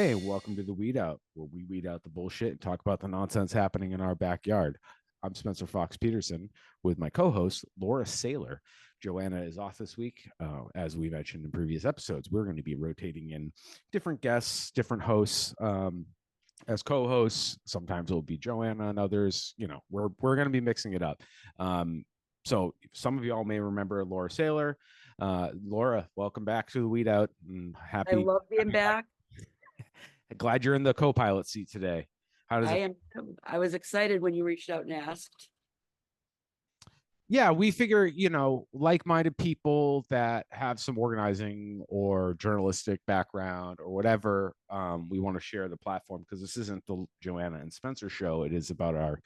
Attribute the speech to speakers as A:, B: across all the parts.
A: Hey, welcome to the Weed Out, where we weed out the bullshit and talk about the nonsense happening in our backyard. I'm Spencer Fox Peterson with my co host, Laura Saylor. Joanna is off this week. As we mentioned in previous episodes, we're going to be rotating in different guests, different hosts as co-hosts. Sometimes it'll be Joanna and others. We're going to be mixing it up. So some of y'all may remember Laura Saylor. Laura, welcome back to the Weed Out.
B: I love being back.
A: Glad you're in the co-pilot seat today. How does it?
B: I was excited when you reached out and asked.
A: Yeah, we figure, like-minded people that have some organizing or journalistic background or whatever, we want to share the platform, because this isn't the Joanna and Spencer show. It is about our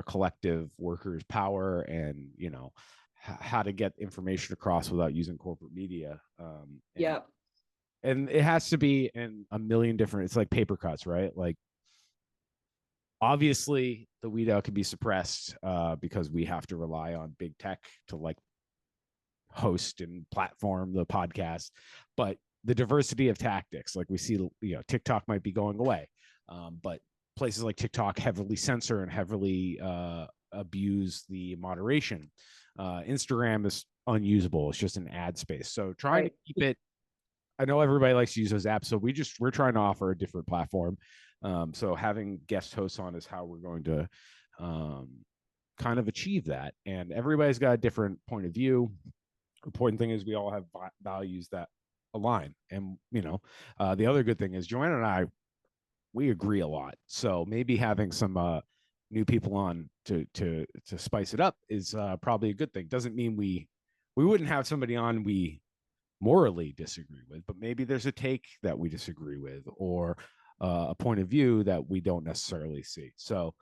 A: collective workers' power and, how to get information across without using corporate media.
B: Yeah.
A: And it has to be in a million different, it's like paper cuts, right? Like, obviously the weed out can be suppressed because we have to rely on big tech to like host and platform the podcast. But the diversity of tactics, like we see, TikTok might be going away, but places like TikTok heavily censor and heavily abuse the moderation. Instagram is unusable. It's just an ad space. So trying to keep it, I know everybody likes to use those apps, so we're trying to offer a different platform. So having guest hosts on is how we're going to kind of achieve that. And everybody's got a different point of view. Important thing is we all have values that align. And the other good thing is Joanna and I, we agree a lot. So maybe having some new people on to spice it up is probably a good thing. Doesn't mean we wouldn't have somebody on we morally disagree with, but maybe there's a take that we disagree with, or a point of view that we don't necessarily see. So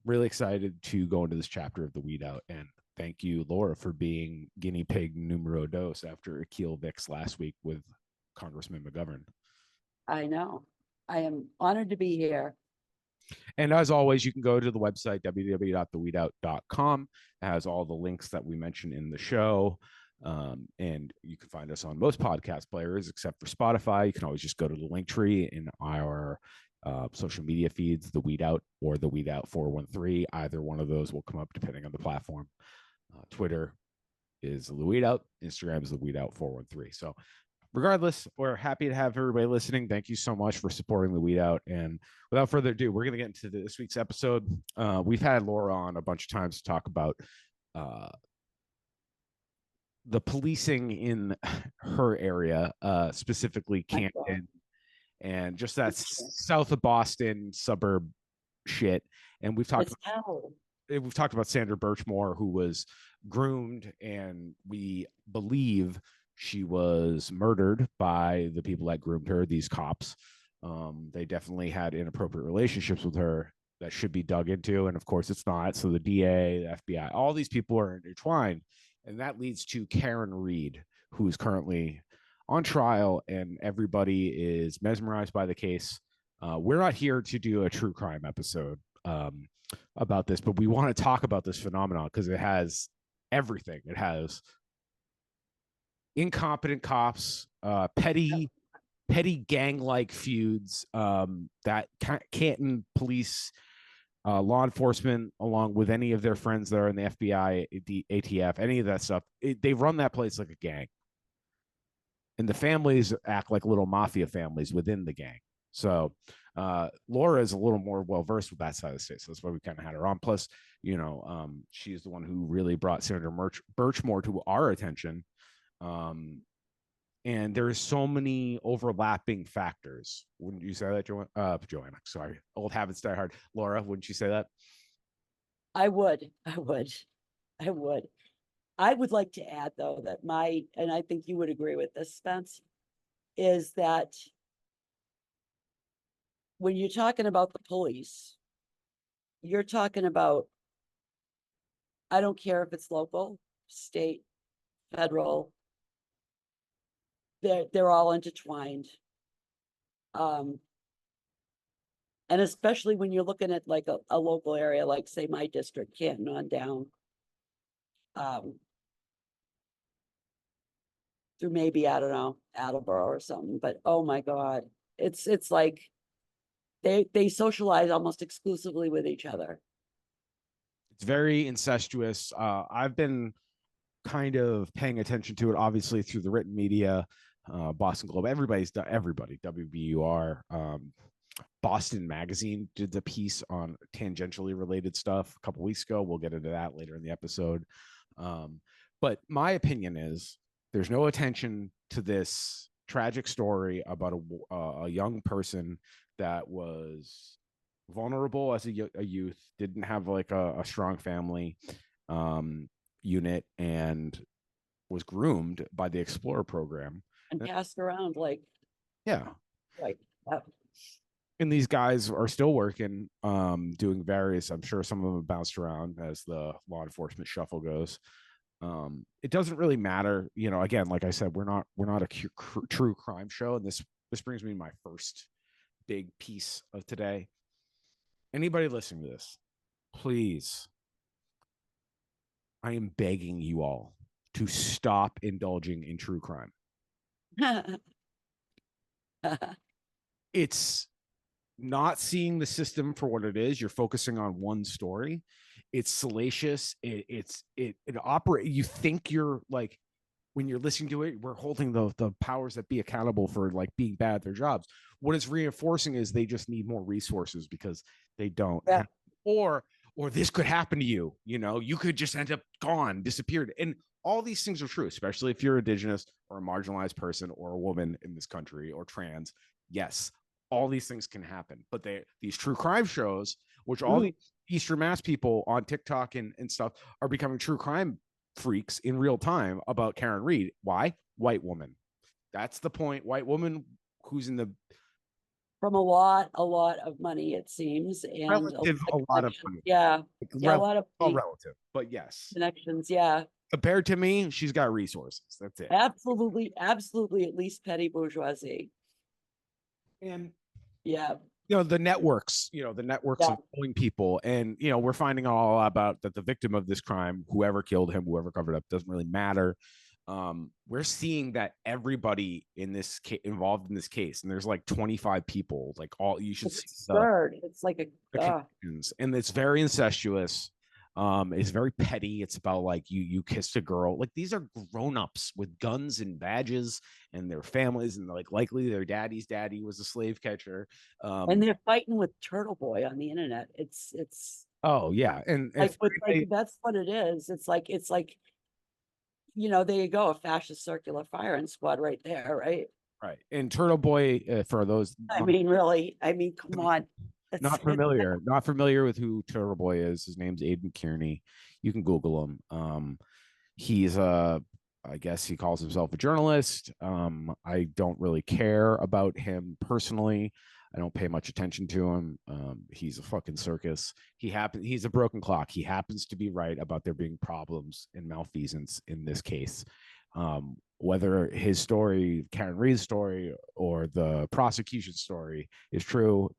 A: really excited to go into this chapter of the Weed Out, and thank you, Laura, for being guinea pig numero dos after Akil Vicks last week with Congressman McGovern.
B: I know. I am honored to be here.
A: And as always, you can go to the website, www.theweedout.com. It has all the links that we mentioned in the show. And you can find us on most podcast players except for Spotify. You can always just go to the link tree in our social media feeds, the Weed Out or the Weed Out 413. Either one of those will come up depending on the platform. Twitter is the Weed Out, Instagram is the Weed Out 413. So regardless, we're happy to have everybody listening. Thank you so much for supporting the Weed Out. And without further ado, we're going to get into this week's episode. We've had Laura on a bunch of times to talk about the policing in her area, specifically Canton, and just that south of Boston suburb shit. And we've talked about Sandra Birchmore, who was groomed, and we believe she was murdered by the people that groomed her, these cops. They definitely had inappropriate relationships with her that should be dug into, and of course it's not. So the DA, the FBI, all these people are intertwined. And that leads to Karen Reed, who is currently on trial, and everybody is mesmerized by the case. We're not here to do a true crime episode about this, but we want to talk about this phenomenon because it has everything. It has incompetent cops, petty gang-like feuds, that Canton police, law enforcement, along with any of their friends that are in the FBI, the ATF, any of that stuff, they run that place like a gang. And the families act like little mafia families within the gang. So Laura is a little more well-versed with that side of the state. So that's why we kind of had her on. Plus, she's the one who really brought Senator Birchmore to our attention. And there's so many overlapping factors. Wouldn't you say that, Joanna? Sorry, old habits die hard. Laura, wouldn't you say that?
B: I would like to add, though, that and I think you would agree with this, Spence, is that when you're talking about the police, you're talking about, I don't care if it's local, state, federal, they're all intertwined. And especially when you're looking at like a local area, like say my district, Canton on down, through maybe, I don't know, Attleboro or something, but oh my God, It's like they socialize almost exclusively with each other.
A: It's very incestuous. I've been kind of paying attention to it, obviously through the written media, Boston Globe. Everybody, WBUR, Boston Magazine did the piece on tangentially related stuff a couple weeks ago. We'll get into that later in the episode. But my opinion is there's no attention to this tragic story about a young person that was vulnerable as a youth, didn't have like a strong family unit, and was groomed by the Explorer program
B: and passed around
A: yeah.
B: like that.
A: And these guys are still working, doing various, I'm sure some of them have bounced around as the law enforcement shuffle goes. It doesn't really matter, again, like I said, we're not a true crime show. And this brings me to my first big piece of today. Anybody listening to this, please, I am begging you all to stop indulging in true crime. It's not seeing the system for what it is. You're focusing on one story. It's salacious. It operate. You think you're like, when you're listening to it, we're holding the powers that be accountable for like being bad at their jobs. What it's reinforcing is they just need more resources because they don't have, or this could happen to you. You could just end up gone, disappeared. And all these things are true, especially if you're indigenous or a marginalized person or a woman in this country or trans. Yes, all these things can happen. But these true crime shows, which all the Eastern Mass people on TikTok and stuff are becoming true crime freaks in real time about Karen Reed. Why? White woman. That's the point. White woman who's in the
B: from a lot of money, it seems, and
A: relative, a lot of money.
B: Yeah,
A: yeah,
B: a lot of
A: relative, but yes,
B: connections. Yeah,
A: compared to me, she's got resources. That's it.
B: Absolutely, at least petty bourgeoisie.
A: And
B: yeah,
A: the networks, of killing people. And, we're finding out all about that the victim of this crime, whoever killed him, whoever covered up, doesn't really matter. We're seeing that everybody in this involved in this case, and there's like 25 people, like all you should see.
B: It's like
A: and it's very incestuous. It's very petty. It's about like you kissed a girl. Like these are grown-ups with guns and badges and their families, and like likely their daddy's daddy was a slave catcher.
B: And they're fighting with Turtle Boy on the internet. It's
A: oh yeah, and
B: like that's what it is. It's like there you go, a fascist circular firing squad right there, right?
A: Right. And Turtle Boy, for those
B: really, come on.
A: Not familiar with who Turtle Boy is. His name's Aiden Kearney. You can Google him. He's I guess he calls himself a journalist. I don't really care about him personally. I don't pay much attention to him. He's a fucking circus. He's a broken clock. He happens to be right about there being problems and malfeasance in this case. Whether his story, Karen Reed's story, or the prosecution story is true,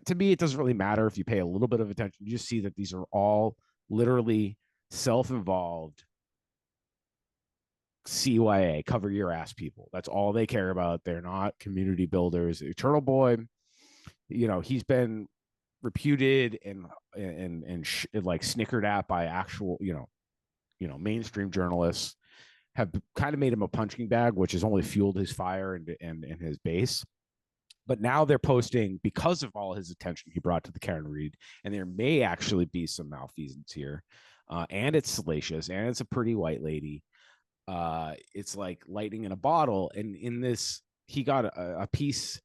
A: to me, it doesn't really matter if you pay a little bit of attention. You just see that these are all literally self-involved CYA, cover your ass people. That's all they care about. They're not community builders. Turtle Boy, he's been reputed and like snickered at by actual, mainstream journalists, have kind of made him a punching bag, which has only fueled his fire and his base. But now they're posting, because of all his attention he brought to the Karen Reed, and there may actually be some malfeasance here, and it's salacious, and it's a pretty white lady. It's like lightning in a bottle. And in this, he got a piece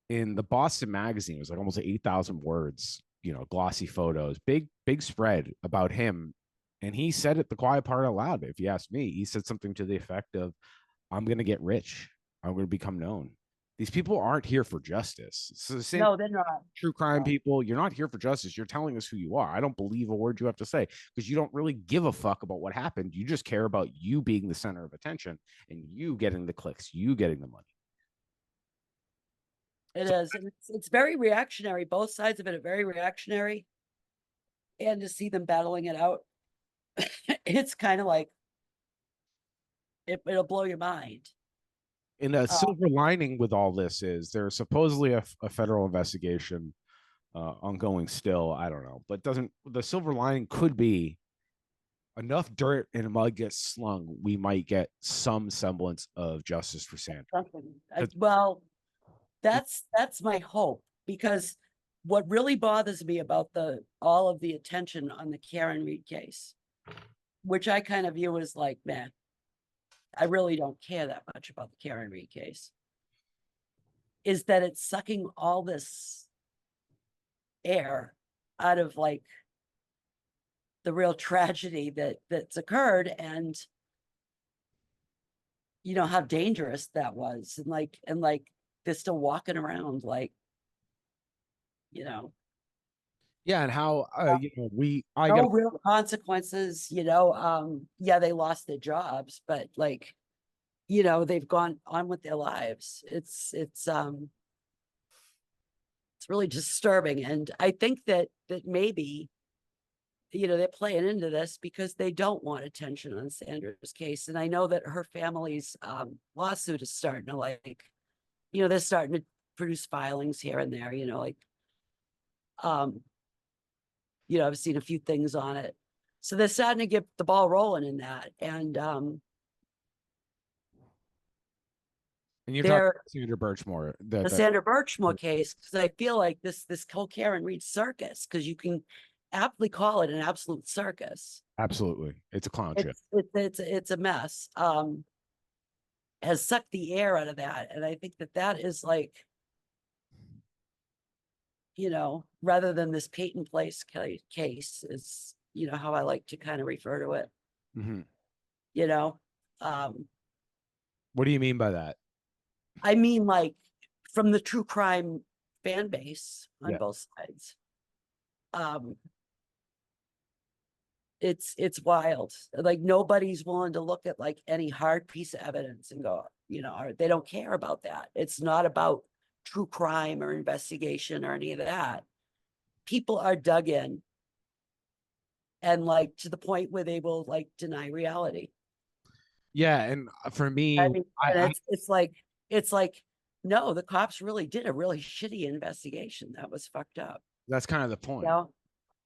A: in the Boston Magazine. It was like almost 8,000 words, glossy photos, big spread about him. And he said it the quiet part out loud. If you ask me, he said something to the effect of, "I'm going to get rich. I'm going to become known." These people aren't here for justice. It's the same.
B: No, they're not.
A: True crime people, you're not here for justice. You're telling us who you are. I don't believe a word you have to say because you don't really give a fuck about what happened. You just care about you being the center of attention and you getting the clicks, you getting the money.
B: It is. And it's very reactionary. Both sides of it are very reactionary. And to see them battling it out, it's kind of like, it'll blow your mind.
A: And a
B: Uh,
A: silver lining with all this is there's supposedly a federal investigation ongoing still. I don't know, but doesn't the silver lining could be enough dirt and mud gets slung, we might get some semblance of justice for Sandra.
B: something.
A: 'Cause
B: Well, that's my hope, because what really bothers me about all of the attention on the Karen Reed case, which I kind of view as like, man, I really don't care that much about the Karen Reed case, is that it's sucking all this air out of like the real tragedy that's occurred, and you know how dangerous that was, and like they're still walking around like, you know,
A: yeah, and how I got
B: no real consequences, you know. Yeah, they lost their jobs, but like, you know, they've gone on with their lives. It's really disturbing, and I think that maybe, you know, they're playing into this because they don't want attention on Sandra's case. And I know that her family's lawsuit is starting to like, you know, they're starting to produce filings here and there, you know, like, um, you know, I've seen a few things on it. So they're starting to get the ball rolling in that.
A: and you're talking
B: they're
A: about Sandra Birchmore
B: the
A: that
B: Sandra Birchmore case, because I feel like this whole Karen Reed circus, because you can aptly call it an absolute circus.
A: absolutely it's a clown show.
B: It's a mess. Has sucked the air out of that, and I think that is like, you know, rather than this Peyton Place case is, you know, how I like to kind of refer to it.
A: Mm-hmm.
B: You know, um,
A: What do you mean by that?
B: I mean, like, from the true crime fan base on
A: Yeah.
B: both sides. Um, it's wild. Like, nobody's willing to look at like any hard piece of evidence and go, you know, or they don't care about that. It's not about true crime or investigation or any of that. People are dug in, and like to the point where they will like deny reality.
A: Yeah, and for me,
B: I mean, and it's like, no, the cops really did a really shitty investigation. That was fucked up.
A: that's kind of the point.
B: Yeah,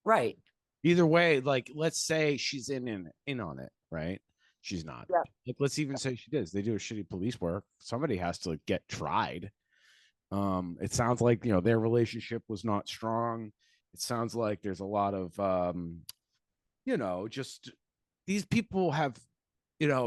B: right.
A: Either way, like let's say she's in on it, right? She's not.
B: Yeah.
A: Like, let's even say she does. They do a shitty police work. Somebody has to get tried. It sounds like their relationship was not strong. It sounds like there's a lot of just these people have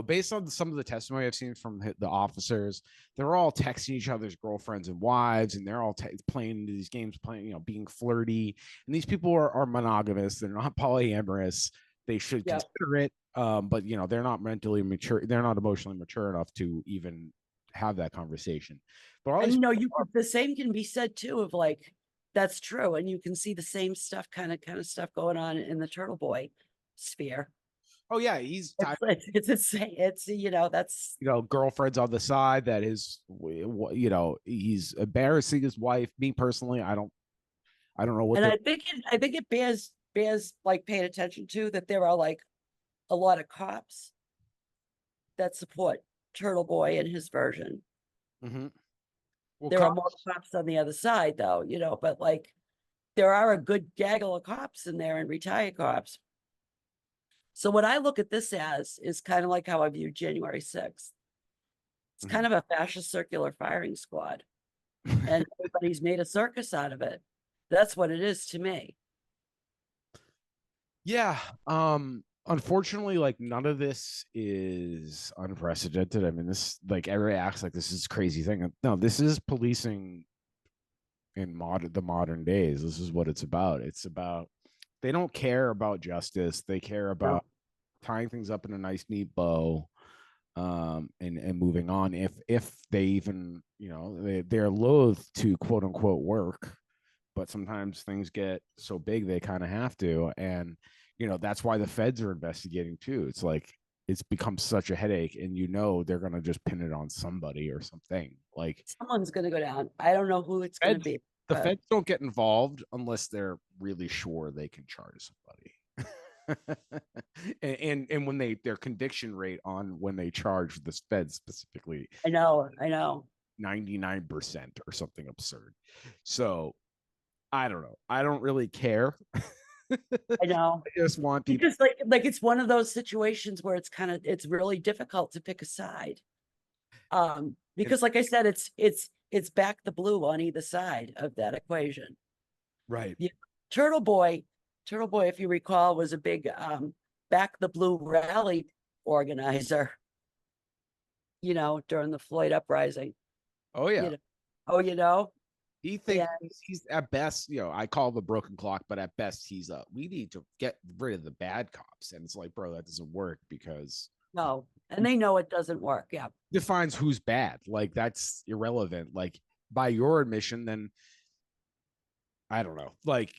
A: based on some of the testimony I've seen from the officers, they're all texting each other's girlfriends and wives, and they're all playing these games, being flirty. And these people are monogamous. They're not polyamorous. They should
B: Yeah.
A: consider it, but they're not mentally mature. They're not emotionally mature enough to even have that conversation. But all
B: And
A: these,
B: the same can be said too of like, that's true. And you can see the same stuff kind of stuff going on in the Turtle Boy sphere.
A: oh yeah, he's
B: It's insane. It's, you know, that's,
A: girlfriends on the side that is he's embarrassing his wife. Me personally, I don't know what
B: and
A: they're.
B: I think it bears like paying attention to, that there are like a lot of cops that support Turtle Boy and his version.
A: Mm-hmm. Well,
B: There are more cops on the other side though, you know, but like, there are a good gaggle of cops in there and retired cops. So what I look at this as is kind of like how I view January 6th. It's kind of a fascist circular firing squad, and everybody's made a circus out of it. That's what it is to me.
A: yeah. Unfortunately, like none of this is unprecedented. I mean, this like everybody acts like this is a crazy thing. No, this is policing in the modern days. This is what it's about. It's about they don't care about justice. They care about tying things up in a nice, neat bow, and moving on. If they even they're loath to quote unquote work, but sometimes things get so big they kind of have to, and that's why the feds are investigating too. It's like it's become such a headache, and they're gonna just pin it on somebody or something. Like
B: Someone's going to go down. I don't know who it's going to
A: feds,
B: be.
A: the feds don't get involved unless they're really sure they can charge somebody. And when their conviction rate on when they charge the feds specifically
B: I know, I know.
A: 99% or something absurd. So I don't know. I don't really care.
B: I know.
A: I just want people.
B: Because like it's one of those situations where it's really difficult to pick a side. Because like I said, it's back the blue on either side of that equation.
A: Right.
B: Yeah. Turtle Boy, if you recall, was a big back the blue rally organizer, during the Floyd uprising.
A: Oh yeah.
B: Oh,
A: He thinks he's at best, I call the broken clock, but at best he's we need to get rid of the bad cops. And it's like, bro, that doesn't work because
B: no, and they know it doesn't work. Yeah.
A: Defines who's bad. Like that's irrelevant. Like by your admission, then I don't know, like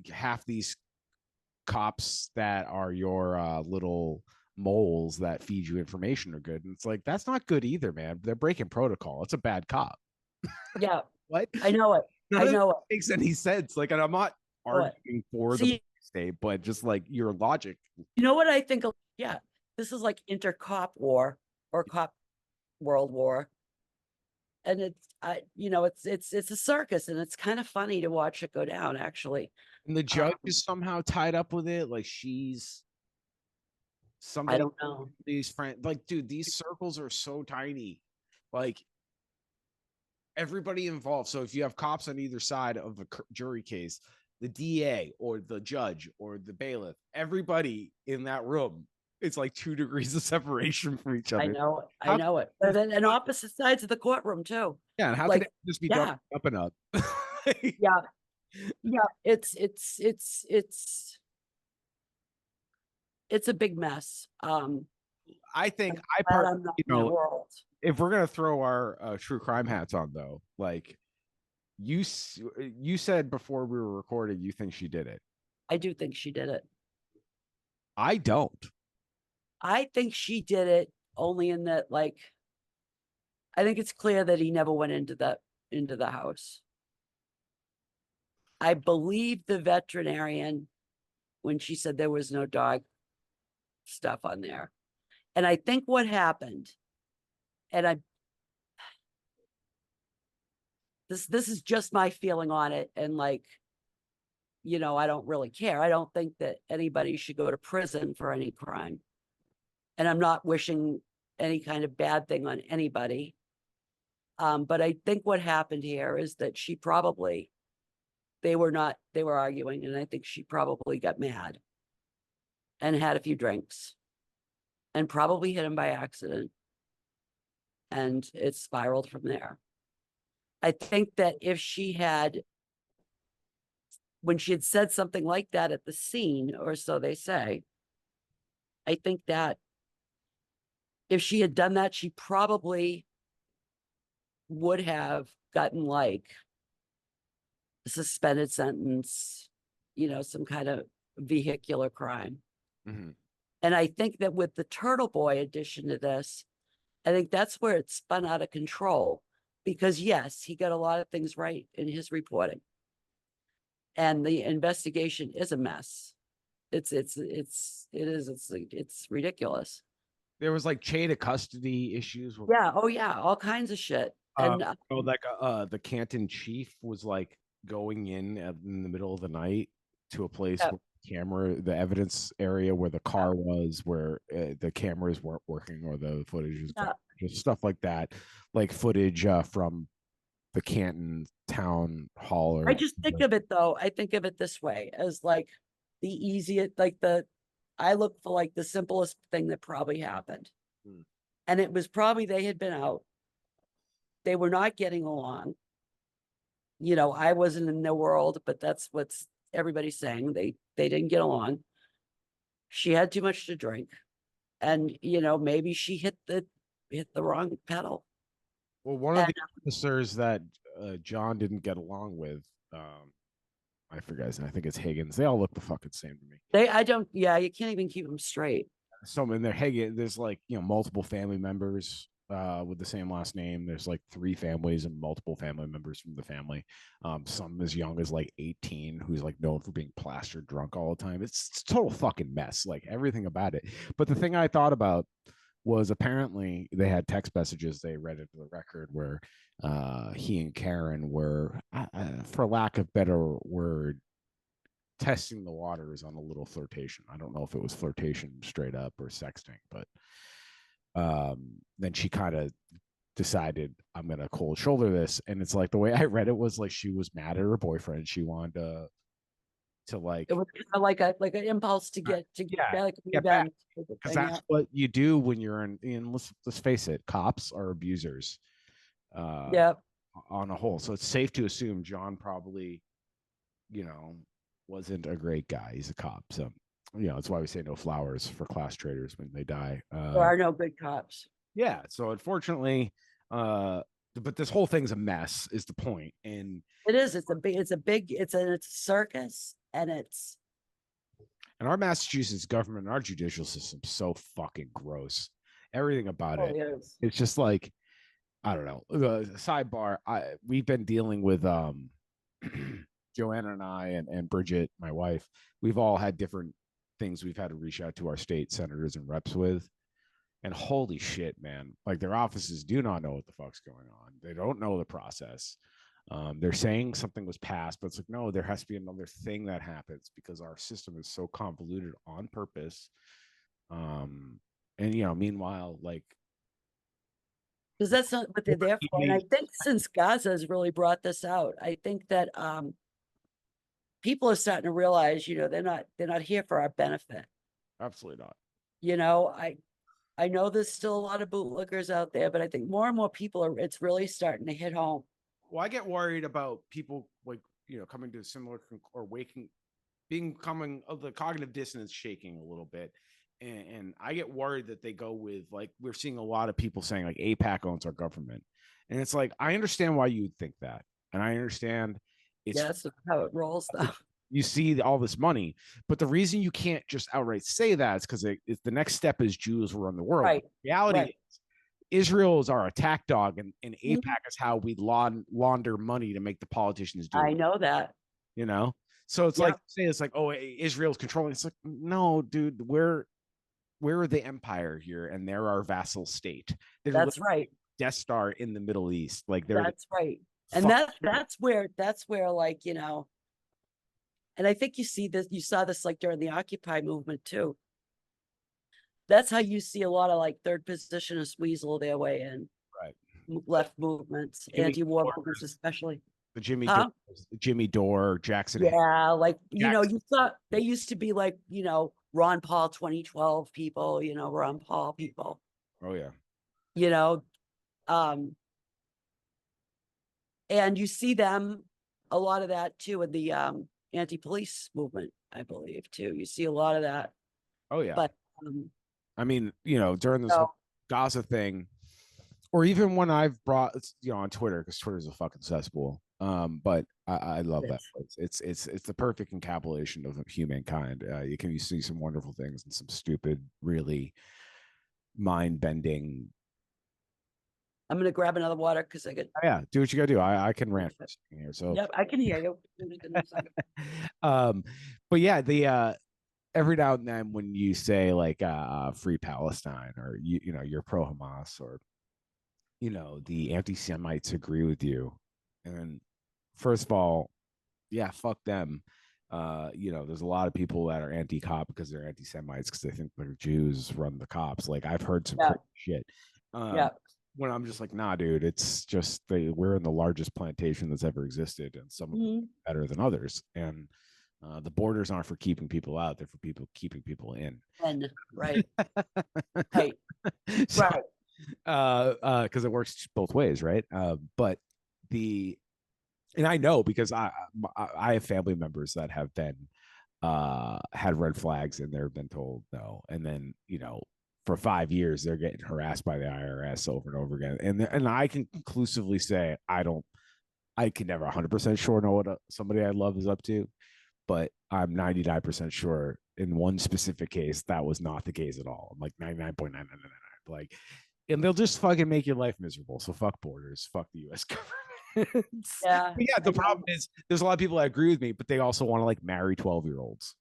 A: half these cops that are your little moles that feed you information are good. And it's like, that's not good either, man. They're breaking protocol. It's a bad cop.
B: Yeah.
A: What?
B: I know it.
A: None
B: I know
A: it makes any sense. Like, and I'm not arguing for the state, but just like your logic.
B: You know what I think? Yeah, this is like intercop war or cop world war, and it's a circus, and it's kind of funny to watch it go down. Actually,
A: and the judge is somehow tied up with it. Like she's somebody.
B: I don't know.
A: These friends, like, dude, these circles are so tiny. Like everybody involved. So if you have cops on either side of a jury case, the DA or the judge or the bailiff, everybody in that room, it's like 2 degrees of separation from each other.
B: I know it. But then, and opposite sides of the courtroom too.
A: Yeah, and how can it just be done up and up?
B: Yeah. It's a big mess.
A: I think if we're gonna throw our true crime hats on, though, like you said before we were recording, you think she did it.
B: I do think she did it.
A: I don't.
B: I think she did it only in that, like, I think it's clear that he never went into the house. I believe the veterinarian when she said there was no dog stuff on there. And I think what happened, and this is just my feeling on it, and like, I don't really care. I don't think that anybody should go to prison for any crime. And I'm not wishing any kind of bad thing on anybody. But I think what happened here is that they were arguing, and I think she probably got mad and had a few drinks and probably hit him by accident. And it spiraled from there. I think that when she had said something like that at the scene, or so they say, I think that if she had done that, she probably would have gotten like a suspended sentence, some kind of vehicular crime.
A: Mm-hmm.
B: And I think that with the Turtle Boy addition to this, I think that's where it spun out of control, because yes, he got a lot of things right in his reporting. And the investigation is a mess. It's ridiculous.
A: There was like chain of custody issues.
B: Yeah. Oh yeah. All kinds of shit. And
A: the Canton chief was like going in the middle of the night to a place where the evidence area where the car was, where the cameras weren't working or the footage was just stuff like that, like footage from the Canton town hall.
B: I just think of it though. I think of it this way as like the easiest, I look for like the simplest thing that probably happened. And it was probably they had been out. They were not getting along. I wasn't in their world, but that's what's everybody's saying. They didn't get along. She had too much to drink. And, maybe she hit the wrong pedal.
A: Well, one of the officers that John didn't get along with, I forget his name. I think it's Higgins. They all look the fucking same to me.
B: You can't even keep them straight.
A: So in their Higgins, there's like, multiple family members with the same last name. There's like 3 families and multiple family members from the family. Some as young as like 18, who's like known for being plastered drunk all the time. It's a total fucking mess, like everything about it. But the thing I thought about was apparently they had text messages they read into the record where he and Karen were, for lack of better word, testing the waters on a little flirtation. I don't know if it was flirtation straight up or sexting, but then she kind of decided I'm gonna cold shoulder this, and it's like the way I read it was like she was mad at her boyfriend. She wanted to like
B: It was kind of like an impulse to get
A: yeah,
B: back, like
A: get back,
B: revenge.
A: because that's what you do when you're in let's face it, cops are abusers
B: Yeah.
A: on a whole. So it's safe to assume John probably, you know, wasn't a great guy. He's a cop, so that's why we say no flowers for class traitors when they die.
B: There are no good cops.
A: Yeah, so unfortunately, but this whole thing's a mess is the point. And
B: it is, it's a circus, and
A: our Massachusetts government and our judicial system so fucking gross. Everything about it. It's just like, I don't know. Sidebar, we've been dealing with Joanna and I and Bridget, my wife. We've all had different things we've had to reach out to our state senators and reps with. And holy shit, man, like their offices do not know what the fuck's going on. They don't know the process. They're saying something was passed, but it's like, no, there has to be another thing that happens because our system is so convoluted on purpose. And meanwhile, like,
B: because that's not what they're there for. And I think since Gaza has really brought this out, I think that people are starting to realize, they're not here for our benefit.
A: Absolutely not.
B: I know there's still a lot of bootlickers out there, but I think more and more people it's really starting to hit home.
A: Well, I get worried about people like, coming to a similar or becoming of the cognitive dissonance shaking a little bit. And I get worried that they go with, like, we're seeing a lot of people saying like APAC owns our government. And it's like, I understand why you would think that. And I understand
B: that's how it rolls though.
A: You see all this money, but the reason you can't just outright say that is because the next step is Jews run the world.
B: Right.
A: The reality is Israel is our attack dog, and APAC is how we launder money to make the politicians do it.
B: I know that.
A: So it's like, say it's like, oh, Israel's controlling. It's like, no, dude, we're the empire here, and they're our vassal state.
B: That's right.
A: Death Star in the Middle East, like
B: that's right. And that's where like, and I think you saw this like during the Occupy movement too. That's how you see a lot of like third positionists weasel their way in.
A: Right.
B: Left movements, anti-war movements, especially.
A: The Jimmy Dore, Jackson.
B: Yeah, like, you thought they used to be like, Ron Paul 2012 people, Ron Paul people.
A: Oh, yeah.
B: And you see them, a lot of that too, in the anti-police movement, I believe, too. You see a lot of that.
A: Oh, yeah.
B: But
A: I mean, during this Gaza thing, or even when I've brought, on Twitter, because Twitter is a fucking cesspool. But I love that place. It's the perfect encapsulation of humankind. You see some wonderful things and some stupid, really mind-bending.
B: I'm gonna grab another water because I get.
A: Yeah, do what you gotta do. I can rant for a second here. So
B: yep, I can hear you.
A: But yeah, the every now and then when you say like free Palestine, or you're pro Hamas, or the anti-Semites agree with you, and first of all, yeah, fuck them. There's a lot of people that are anti-cop because they're anti-Semites because they think the Jews run the cops. Like, I've heard some shit. When I'm just like, nah, dude, it's just we're in the largest plantation that's ever existed, and some of them are better than others. And the borders aren't for keeping people out; they're for keeping people in.
B: Right. Right.
A: So, right. Because it works both ways, right? And I know because I have family members that have been had red flags and they've been told no, and then for 5 years they're getting harassed by the IRS over and over again, and I can conclusively say I can never 100% sure know what somebody I love is up to, but I'm 99% sure in one specific case that was not the case at all. I'm like 99.999. Like, and they'll just fucking make your life miserable. So fuck borders, fuck the U.S. government.
B: Yeah.
A: But yeah, the problem is there's a lot of people that agree with me, but they also want to like marry 12-year-olds.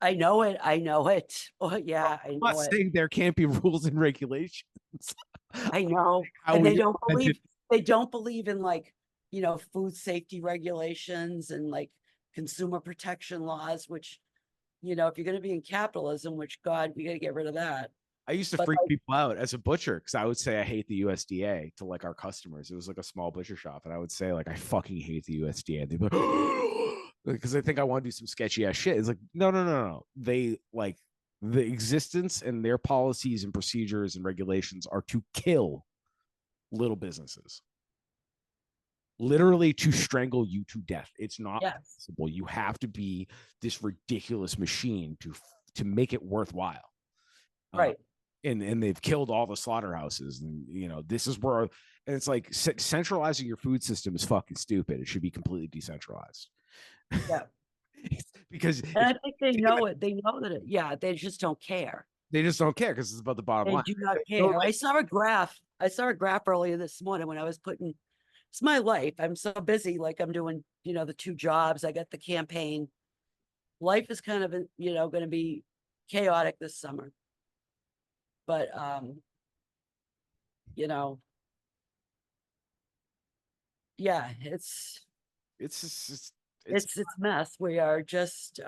B: I know it. I know it. Oh, yeah, I
A: I'm not
B: know it.
A: saying there can't be rules and regulations.
B: I know.
A: How
B: And
A: we
B: they don't believe in like, food safety regulations and like consumer protection laws, which, if you're going to be in capitalism, which God, we got to get rid of that.
A: I used to
B: But
A: freak
B: like,
A: people out as a butcher because I would say I hate the USDA to like our customers. It was like a small butcher shop, and I would say like I fucking hate the USDA. And they'd be like, because they think I want to do some sketchy ass shit. It's like no. They like the existence and their policies and procedures and regulations are to kill little businesses, literally to strangle you to death. It's not
B: yes,
A: possible. You have to be this ridiculous machine to make it worthwhile.
B: right.
A: And they've killed all the slaughterhouses, and this is where, and it's like centralizing your food system is fucking stupid. It should be completely decentralized.
B: Yeah.
A: Because
B: And I think they know it. They know that they just don't care.
A: they just don't care because it's about the bottom
B: They
A: line.
B: do not
A: They don't
B: care.
A: like-
B: I saw a graph earlier this morning when I was putting, it's my life. I'm so busy. Like I'm doing, the 2 jobs. I got the campaign. Life is kind of, going to be chaotic this summer. But, you know, yeah,
A: it's just,
B: it's mess. We are just,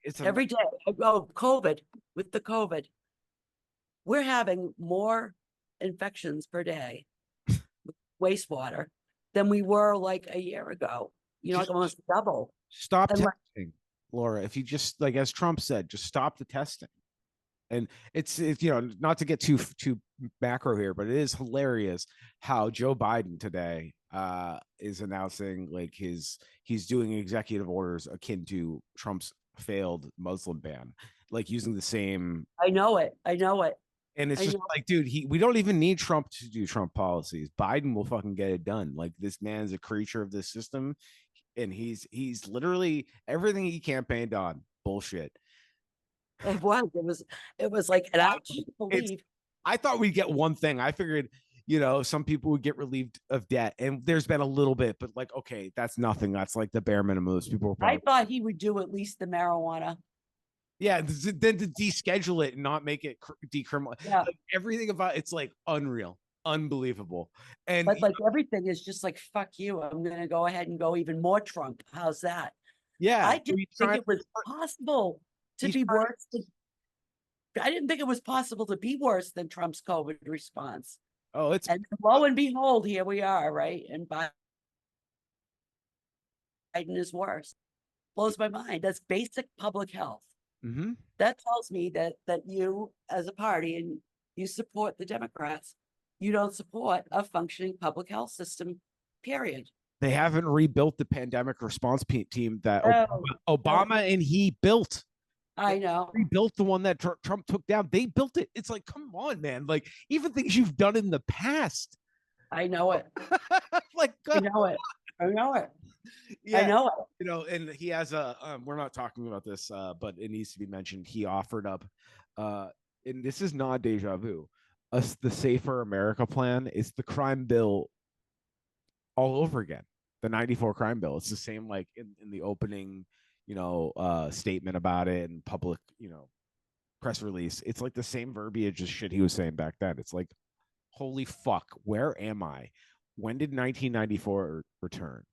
A: it's a
B: every day. Oh, COVID, with the COVID, we're having more infections per day with wastewater than we were like a year ago. Like almost double.
A: stop
B: And like,
A: testing, Laura. If you just like as Trump said, just stop the testing. And it's not to get too macro here, but it is hilarious how Joe Biden today is announcing like he's doing executive orders akin to Trump's failed Muslim ban, like using the same.
B: I know it. I know it.
A: And it's
B: I
A: just
B: know.
A: like, dude, we don't even need Trump to do Trump policies. Biden will fucking get it done. Like this man is a creature of this system, and he's literally everything he campaigned on bullshit.
B: It was. It was like, and I can't
A: It's
B: believe.
A: I thought we'd get one thing. I figured, some people would get relieved of debt, and there's been a little bit, but like, okay, that's nothing. That's like the bare minimum. Those people were
B: I
A: probably,
B: thought he would do at least the marijuana.
A: yeah. Then to deschedule it and not make it decriminal,
B: Yeah.
A: like everything about it's like unreal, unbelievable, and
B: But like everything is just like, fuck you. I'm going to go ahead and go even more Trump. How's that?
A: yeah,
B: I didn't think it was possible to be worse. I didn't think it was possible to be worse than Trump's COVID response.
A: Oh, it's
B: And lo and behold, here we are, right? And Biden is worse. Blows my mind. That's basic public health.
A: mm-hmm.
B: That tells me that you, as a party, and you support the Democrats, you don't support a functioning public health system. Period.
A: They haven't rebuilt the pandemic response team that Obama and he built.
B: I know.
A: Rebuilt the one that Trump took down. They built it. It's like, come on, man. Like even things you've done in the past.
B: I know it.
A: Like,
B: I know it. I know it.
A: Yeah,
B: I know it.
A: And he has a. We're not talking about this, but it needs to be mentioned. He offered up, and this is not deja vu. The Safer America plan is the crime bill all over again. The '94 crime bill. It's the same, like in the opening, statement about it and public, press release. It's like the same verbiage as shit he was saying back then. It's like, holy fuck, where am I? When did 1994 return?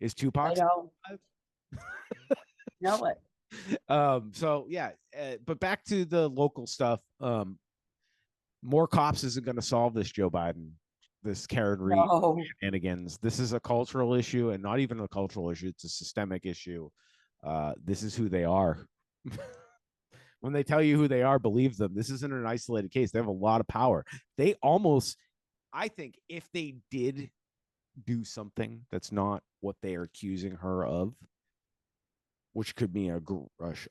A: Is Tupac?
B: I know. Know it.
A: So yeah, but back to the local stuff. More cops isn't going to solve this, Joe Biden. This Karen Reed shenanigans. This is a cultural issue, and not even a cultural issue. It's a systemic issue. This is who they are. When they tell you who they are, believe them. This isn't an isolated case. They have a lot of power. They almost, I think, if they did do something that's not what they are accusing her of, which could be a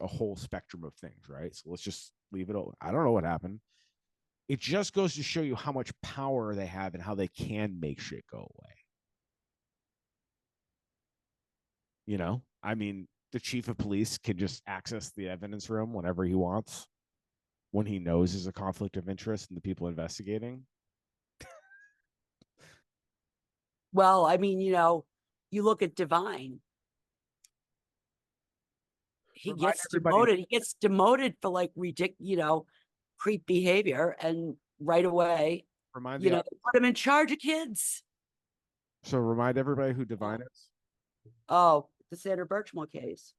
A: whole spectrum of things, right? So let's just leave it open. I don't know what happened. It just goes to show you how much power they have and how they can make shit go away. I mean, the chief of police can just access the evidence room whenever he wants. when he knows there's a conflict of interest in the people investigating.
B: Well, I mean, you look at Divine. He
A: Remind
B: gets
A: everybody.
B: demoted. He gets demoted for like ridiculous, creep behavior, and right away,
A: Remind
B: they
A: the
B: put him in charge of kids.
A: So remind everybody who Divine is.
B: Oh, the Sandra Birchmore case,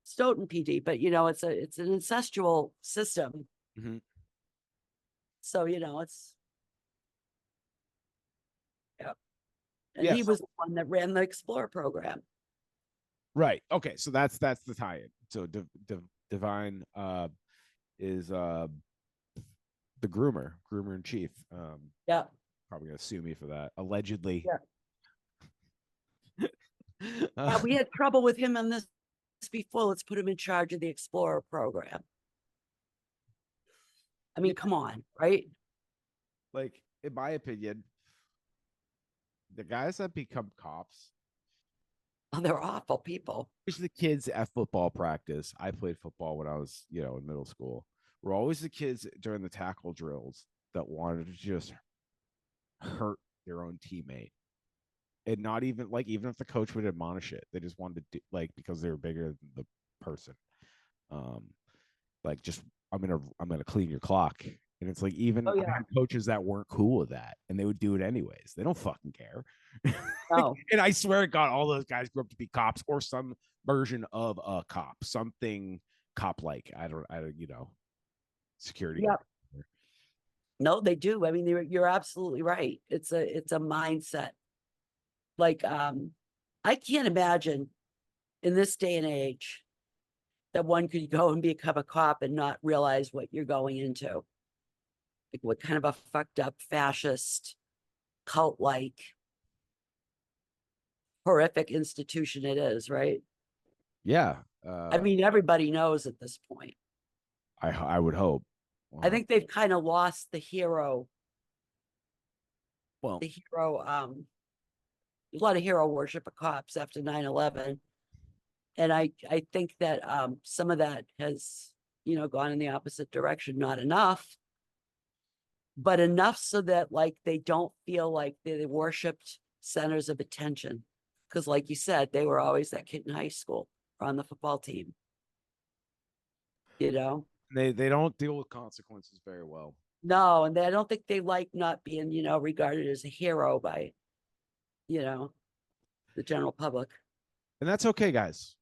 B: Stoughton PD, but it's an incestual system.
A: Mm-hmm.
B: So it's yeah. And
A: Yeah,
B: he was the one that ran the Explorer program.
A: right. Okay, so that's the tie-in. So Divine is the groomer in chief.
B: Yeah.
A: Probably gonna sue me for that. Allegedly.
B: Yeah. We had trouble with him on this before. Let's put him in charge of the Explorer program. I mean, come on, right?
A: Like, in my opinion, the guys that become cops,
B: Oh, they're awful people.
A: especially the kids at football practice. I played football when I was, in middle school. We're always the kids during the tackle drills that wanted to just hurt their own teammate. And not even like, even if the coach would admonish it, they just wanted to do, like, because they were bigger than the person. Like, just I'm gonna clean your clock. And it's like, even I had coaches that weren't cool with that, and they would do it anyways. They don't fucking care.
B: No.
A: And I swear to God, all those guys grew up to be cops or some version of a cop, something cop-like. I don't, security.
B: Yep. No, they do. I mean, you're absolutely right. It's a mindset. Like, I can't imagine in this day and age that one could go and become a cop and not realize what you're going into. Like, what kind of a fucked up fascist cult-like horrific institution it is, right?
A: Yeah.
B: I mean, everybody knows at this point.
A: I would hope.
B: I think they've kind of lost the hero.
A: Well,
B: there's a lot of hero worship of cops after 9/11. And I think that some of that has, gone in the opposite direction. Not enough, but enough so that like they don't feel like they're worshipped centers of attention. Because like you said, they were always that kid in high school or on the football team.
A: They don't deal with consequences very well.
B: No, and I don't think they like not being, regarded as a hero by, the general public.
A: And that's okay, guys.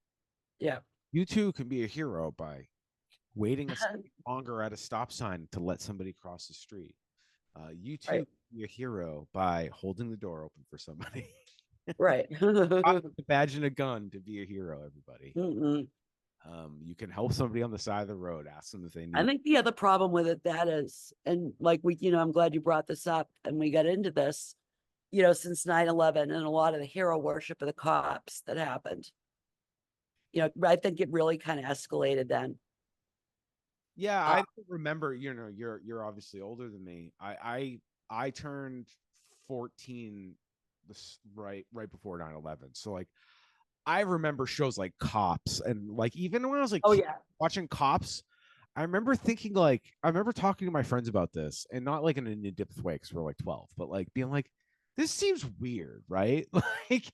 B: Yeah.
A: You too can be a hero by waiting a second longer at a stop sign to let somebody cross the street. You too can be a hero by holding the door open for somebody.
B: Right.
A: Imagine a gun to be a hero, everybody. You can help somebody on the side of the road, ask them if they need.
B: I think the other problem with it that is, and like I'm glad you brought this up and we got into this, since 9/11 and a lot of the hero worship of the cops that happened. I think it really kind of escalated then.
A: Yeah, I remember, you're obviously older than me. I turned 14 right before 9/11. So like, I remember shows like Cops, and like, even when I was like watching Cops, I remember thinking, like, I remember talking to my friends about this, and not like in an in-depth way because we're like 12, but like being like, this seems weird, right? Like,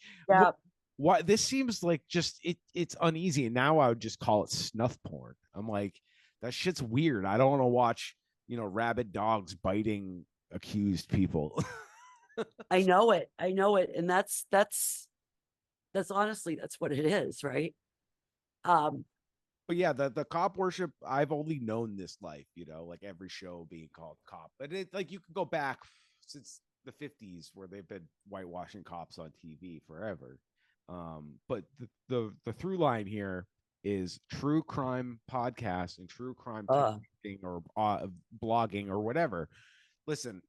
A: why this seems like just it's uneasy. And now I would just call it snuff porn. I'm like, that shit's weird. I don't want to watch, rabid dogs biting accused people.
B: I know it. And that's honestly, that's what it is, right?
A: But yeah, the cop worship, I've only known this life, like every show being called cop. But it, like, you can go back since the 50s where they've been whitewashing cops on TV forever. But the through line here is true crime podcast and true crime or blogging or whatever. Listen,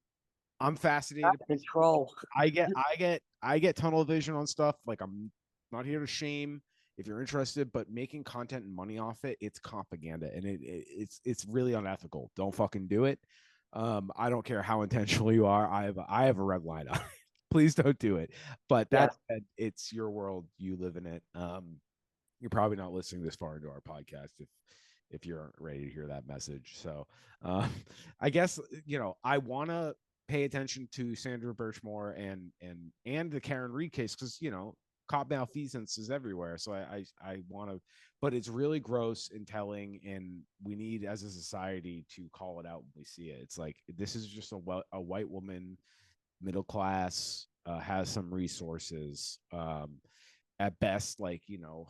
A: I'm fascinated.
B: Control.
A: I get tunnel vision on stuff. Like, I'm not here to shame if you're interested, but making content and money off it, it's propaganda, and it's really unethical. Don't fucking do it. I don't care how intentional you are. I have a red line on it. Please don't do it. But that said, it's your world. You live in it. You're probably not listening this far into our podcast if you're ready to hear that message. So I guess, I want to pay attention to Sandra Birchmore and the Karen Reed case, because cop malfeasance is everywhere. So I want to, but it's really gross and telling, and we need as a society to call it out when we see it. It's like, this is just a white woman, middle class, has some resources. At best, like,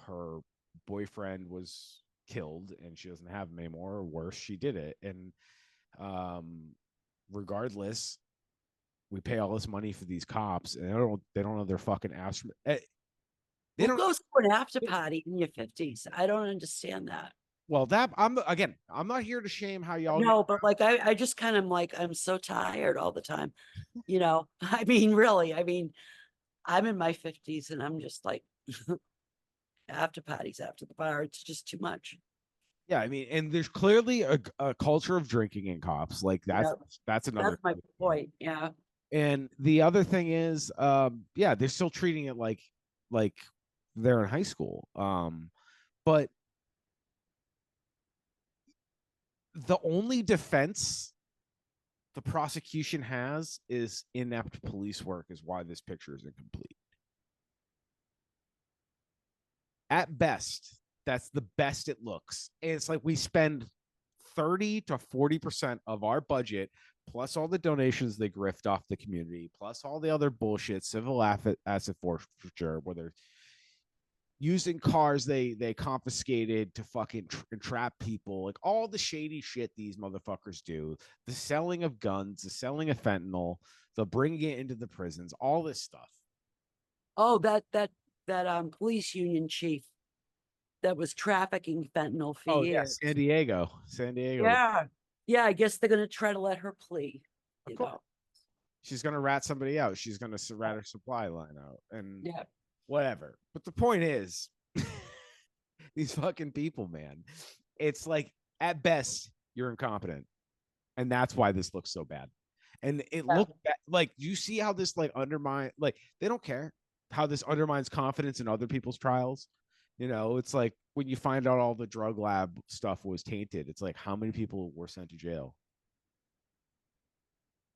A: her boyfriend was killed and she doesn't have him anymore, or worse, she did it. And regardless, we pay all this money for these cops, and they don't know their fucking ass. They
B: Who
A: don't.
B: goes to an after party in your 50s? I don't understand that.
A: Well, I'm not here to shame how y'all get.
B: No, but like I just kind of like I'm so tired all the time. I mean, really, I'm in my 50s and I'm just like after parties after the bar. It's just too much.
A: Yeah, I mean, and there's clearly a culture of drinking in cops. Like
B: Yeah,
A: that's another.
B: that's my point. Yeah.
A: And the other thing is, yeah, they're still treating it like they're in high school. But the only defense the prosecution has is inept police work, is why this picture is incomplete. At best, that's the best it looks. And it's like we spend 30 to 40% of our budget, plus all the donations they grift off the community, plus all the other bullshit, civil asset forfeiture, where they're using cars they confiscated to fucking entrap people, like all the shady shit these motherfuckers do, the selling of guns, the selling of fentanyl, the bringing it into the prisons, all this stuff.
B: Oh, that police union chief that was trafficking fentanyl for
A: Oh yeah,
B: years.
A: San Diego.
B: Yeah. Yeah, I guess they're gonna try to let her plea,
A: Of
B: you
A: course,
B: know.
A: she's gonna rat somebody out. She's gonna rat her supply line out, and
B: Yeah.
A: whatever. But the point is, these fucking people, man. It's like, at best, you're incompetent, and that's why this looks so bad. And it
B: Yeah.
A: looked like, you see how this like undermine, like, they don't care how this undermines confidence in other people's trials. It's like when you find out all the drug lab stuff was tainted, it's like, how many people were sent to jail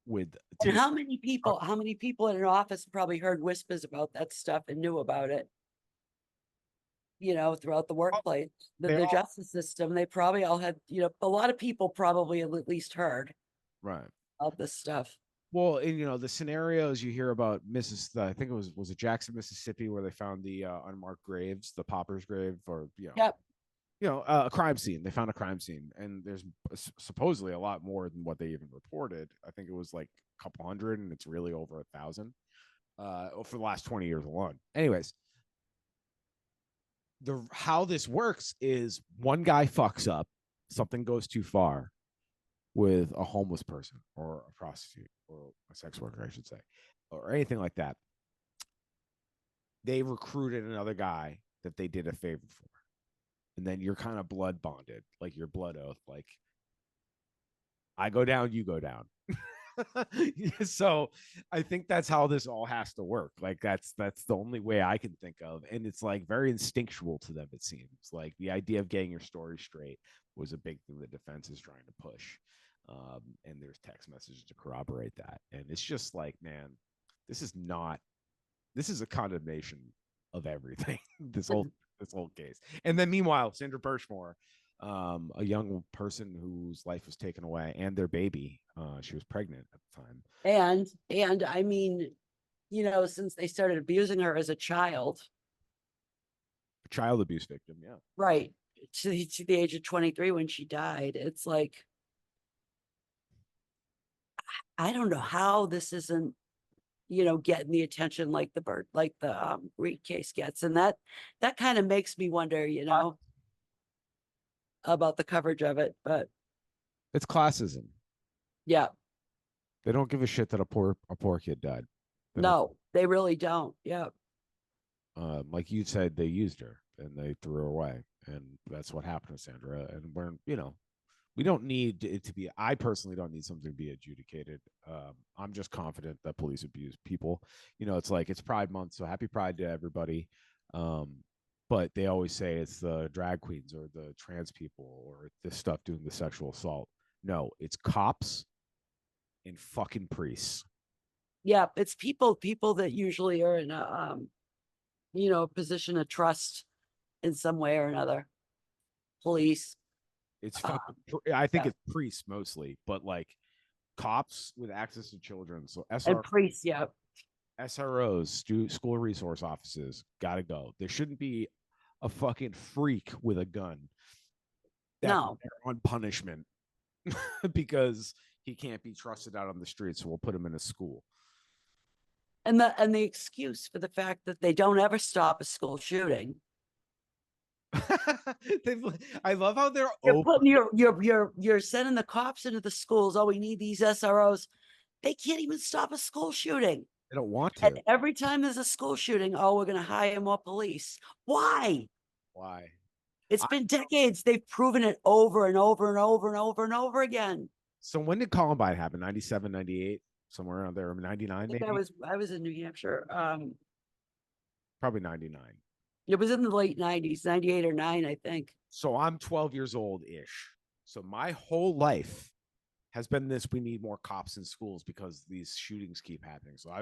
A: with to
B: And
A: get.
B: how many people in an office probably heard whispers about that stuff and knew about it, throughout the workplace,
A: They
B: the
A: all
B: justice system, they probably all had, a lot of people probably at least heard
A: right.
B: of this stuff.
A: Well, and the scenarios you hear about I think it was it Jackson, Mississippi, where they found the unmarked graves, the pauper's grave, or
B: Yep.
A: a crime scene. They found a crime scene, and there's supposedly a lot more than what they even reported. I think it was like a couple hundred, and it's really over 1,000 for the last 20 years alone. Anyways, how this works is one guy fucks up, something goes too far with a homeless person or a prostitute or a sex worker, I should say, or anything like that. They recruited another guy that they did a favor for. And then you're kind of blood bonded, like your blood oath, like, I go down, you go down. So I think that's how this all has to work. Like, that's the only way I can think of. And it's like very instinctual to them, it seems. Like, the idea of getting your story straight was a big thing the defense is trying to push. And there's text messages to corroborate that. And it's just like, man, this is a condemnation of everything. this whole case. And then meanwhile, Sandra Birchmore, a young person whose life was taken away, and their baby. She was pregnant at the time.
B: And I mean, since they started abusing her as a child,
A: A child abuse victim, yeah.
B: right, to the age of 23 when she died, it's like, I don't know how this isn't, getting the attention like the Reed case gets. And that kind of makes me wonder, about the coverage of it. But
A: It's classism.
B: yeah,
A: They don't give a shit that a poor kid died.
B: no, they really don't. Yeah.
A: Like you said, they used her and they threw her away, and that's what happened to Sandra. And we don't need it to be. I personally don't need something to be adjudicated. I'm just confident that police abuse people. It's like, it's Pride Month, so happy Pride to everybody. but they always say it's the drag queens or the trans people or this stuff doing the sexual assault. No, it's cops and fucking priests.
B: Yeah, it's people that usually are in a position of trust in some way or another. Police.
A: It's
B: Um,
A: fucking. I think
B: yeah.
A: it's priests mostly, but like cops with access to children. So
B: And priests, yeah.
A: SROs, school resource offices, gotta go. There shouldn't be a fucking freak with a gun that's
B: No.
A: on punishment because he can't be trusted out on the streets. So we'll put him in a school.
B: And the excuse for the fact that they don't ever stop a school shooting.
A: I love how they're
B: You're putting you're sending the cops into the schools. Oh, we need these SROs. They can't even stop a school shooting.
A: They don't want to.
B: And every time there's a school shooting, oh, we're going to hire more police. Why?
A: Why?
B: It's been decades. They've proven it over and over and over and over and over again.
A: So when did Columbine happen? 97, 98, somewhere around there, 99 maybe?
B: I was in New Hampshire.
A: Probably 99.
B: It was in the late 90s, 98 or 9, I think.
A: So I'm 12 years old ish. So my whole life has been this: we need more cops in schools because these shootings keep happening. So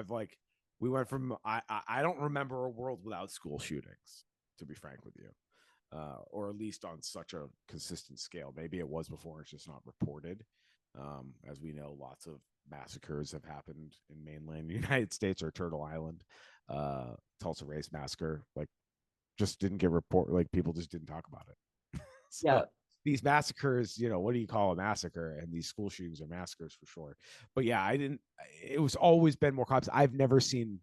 A: we went from I don't remember a world without school shootings, to be frank with you, or at least on such a consistent scale. Maybe it was before, it's just not reported. As we know, lots of massacres have happened in mainland United States or Turtle Island. Tulsa Race Massacre, like, just didn't get reported. Like, people just didn't talk about it. So, yeah. These massacres, what do you call a massacre? And these school shootings are massacres for sure. But yeah, it was always been more cops. I've never seen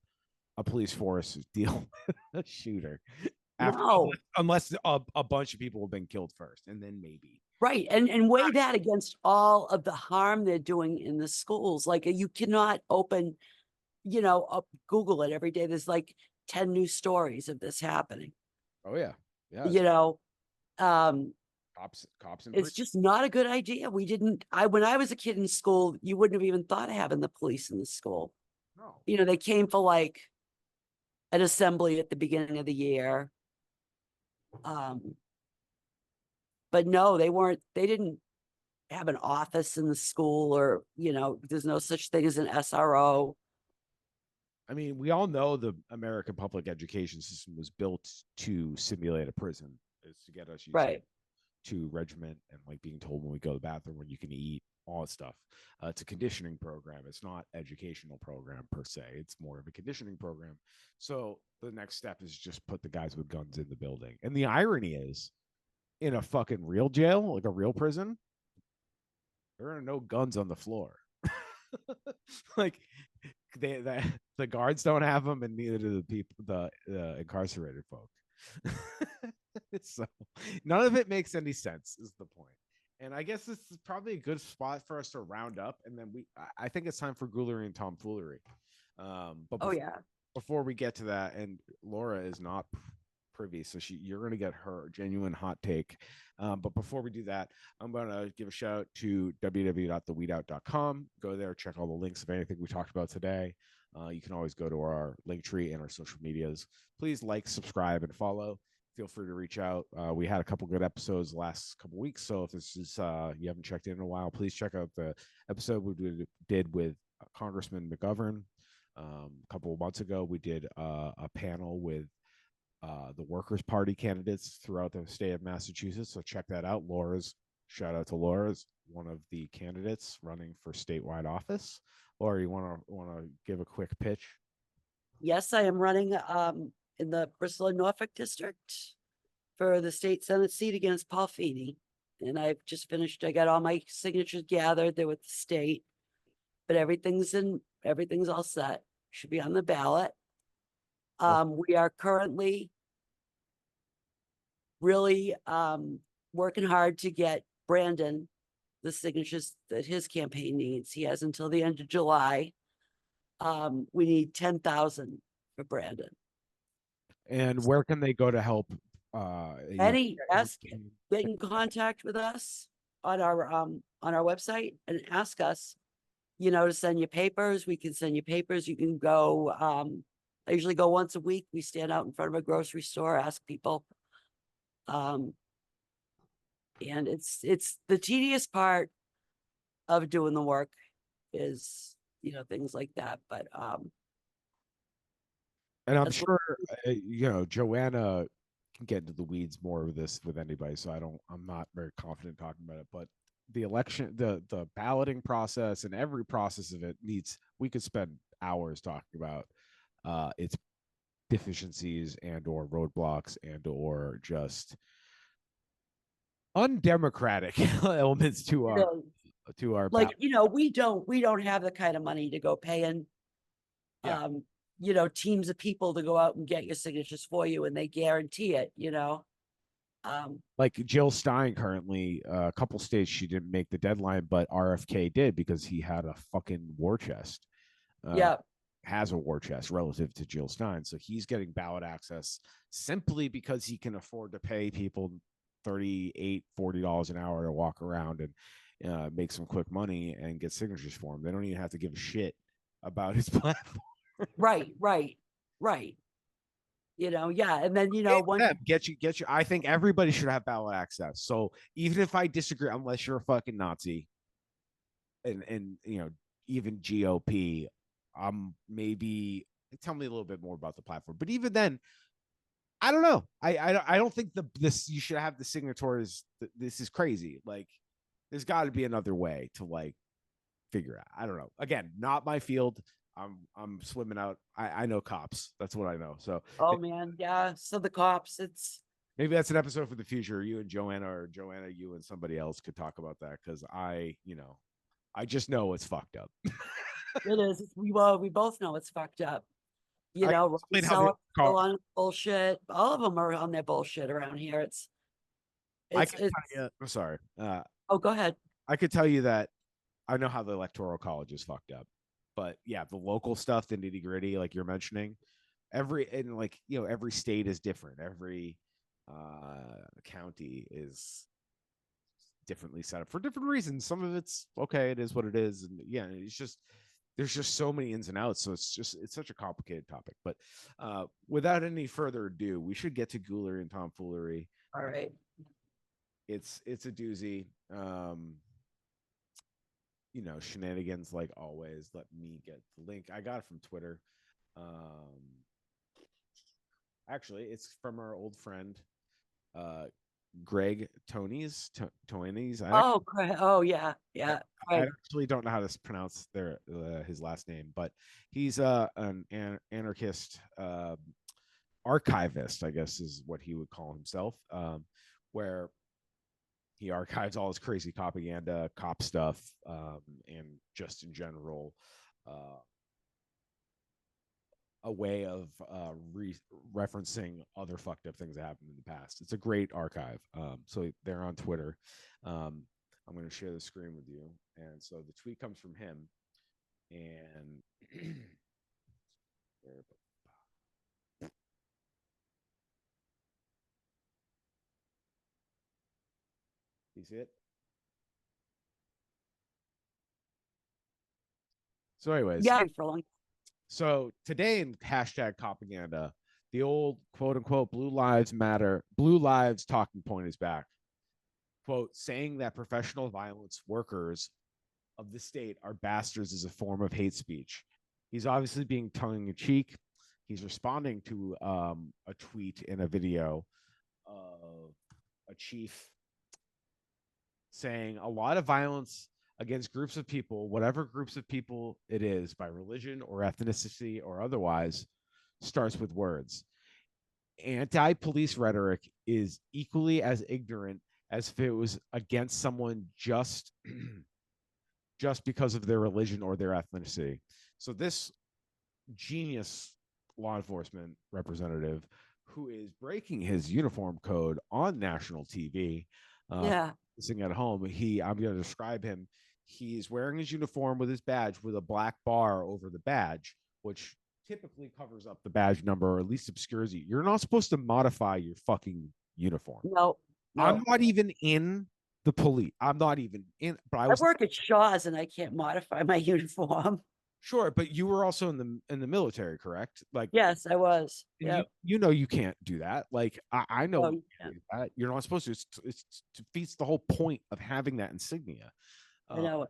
A: a police force deal with a shooter unless a bunch of people have been killed first, and then maybe.
B: Right. And weigh that against all of the harm they're doing in the schools. Like, you cannot open, Google it every day. There's like 10 new stories of this happening.
A: Oh yeah. Yeah. Cops and
B: it's just not a good idea. When I was a kid in school, you wouldn't have even thought of having the police in the school. No. They came for like an assembly at the beginning of the year. But no, they didn't have an office in the school, or, there's no such thing as an SRO.
A: I mean, we all know the American public education system was built to simulate a prison, is to get us used to regiment and like being told when we go to the bathroom when you can eat, all that stuff. It's a conditioning program. It's not educational program per se. It's more of a conditioning program. So the next step is just put the guys with guns in the building. And the irony is, in a fucking real jail, like a real prison, there are no guns on the floor. Like, the guards don't have them, and neither do the incarcerated folk. So none of it makes any sense, is the point. And I guess this is probably a good spot for us to round up, and then I think it's time for Ghoulery and Tomfoolery. Before we get to that, and Laura is not privy, so you're going to get her genuine hot take. But before we do that, I'm going to give a shout out to www.theweedout.com. Go there, check all the links of anything we talked about today. You can always go to our link tree and our social medias. Please like, subscribe, and follow. Feel free to reach out. We had a couple good episodes the last couple weeks, so if this is you haven't checked in a while, please check out the episode we did with Congressman McGovern. A couple of months ago, we did a panel with the Workers' Party candidates throughout the state of Massachusetts. So check that out. Shout out to Laura's one of the candidates running for statewide office. Laura, you want to give a quick pitch?
B: Yes, I am running in the Bristol and Norfolk district for the state Senate seat against Paul Feeney. And I've just finished. I got all my signatures gathered. They're with the state, but everything's all set. Should be on the ballot. We are currently really working hard to get Brandon the signatures that his campaign needs. He has until the end of July. We need 10,000 for Brandon.
A: And where can they go to help?
B: Get in contact with us on our website and ask us, to send you papers. We can send you papers. You can go. I usually go once a week. We stand out in front of a grocery store, ask people And it's the tedious part of doing the work is, things like that. But
A: And I'm
B: that's what,
A: sure, Joanna can get into the weeds more of this with anybody. So I'm not very confident talking about it. But the election, the balloting process and every process of it we could spend hours talking about its deficiencies and or roadblocks and or just undemocratic elements to our
B: like, we don't have the kind of money to go paying
A: yeah.
B: Teams of people to go out and get your signatures for you, and they guarantee it,
A: Like Jill Stein currently, a couple states she didn't make the deadline, but RFK did because he had a fucking war chest.
B: Yeah.
A: Has a war chest relative to Jill Stein. So he's getting ballot access simply because he can afford to pay people $38-40 an hour to walk around and make some quick money and get signatures for him. They don't even have to give a shit about his platform.
B: Right. Yeah. And then,
A: get you. I think everybody should have ballot access. So even if I disagree, unless you're a fucking Nazi and even GOP, maybe tell me a little bit more about the platform. But even then, I don't know. I don't think this you should have the signatories. This is crazy. Like, there's got to be another way to like figure out. I don't know. Again, not my field. I'm swimming out. I know cops. That's what I know. So
B: oh man, yeah. So the cops,
A: maybe that's an episode for the future. You and Joanna, or Joanna, you and somebody else could talk about that because I just know it's fucked up.
B: it is. We both know it's fucked up.
A: I explain how
B: on bullshit. All of them are on their bullshit around here.
A: I can tell you. I'm sorry.
B: Oh, go ahead.
A: I could tell you that I know how the electoral college is fucked up, but yeah, the local stuff, the nitty gritty, like you're mentioning, every state is different. Every county is differently set up for different reasons. Some of it's okay, it is what it is, and yeah, it's just there's just so many ins and outs. So it's such a complicated topic. But without any further ado, we should get to Ghoulery and Tomfoolery.
B: All right.
A: It's a doozy. Shenanigans like always. Let me get the link. I got it from Twitter. Actually, it's from our old friend, Greg Tony's.
B: Oh yeah.
A: I actually don't know how to pronounce his last name, but he's an anarchist archivist, I guess is what he would call himself, where he archives all his crazy propaganda, cop stuff, and just in general, a way of referencing other fucked up things that happened in the past. It's a great archive. So they're on Twitter. I'm going to share the screen with you. And so the tweet comes from him. And you see it? So anyways,
B: yeah, for a long.
A: So today in hashtag propaganda, the old quote unquote blue lives matter, blue lives talking point is back. Quote, saying that professional violence workers of the state are bastards is a form of hate speech. He's obviously being tongue in cheek. He's responding to a tweet in a video of a chief saying a lot of violence against groups of people, whatever groups of people it is, by religion or ethnicity or otherwise, starts with words. Anti-police rhetoric is equally as ignorant as if it was against someone just because of their religion or their ethnicity. So this genius law enforcement representative who is breaking his uniform code on national TV, sitting at home, I'm going to describe him. He's wearing his uniform with his badge with a black bar over the badge, which typically covers up the badge number or at least obscures you. You're not supposed to modify your fucking uniform.
B: No.
A: I'm not even in the police. I'm not even in. But
B: I work at Shaw's and I can't modify my uniform.
A: Sure, but you were also in the military, correct? Like,
B: Yes, I was.
A: and
B: Yeah.
A: you know you can't do that. Like, I know
B: Oh,
A: you
B: yeah.
A: can't do that. You're not supposed to. It's defeats the whole point of having that insignia.
B: I
A: Uh,
B: know it.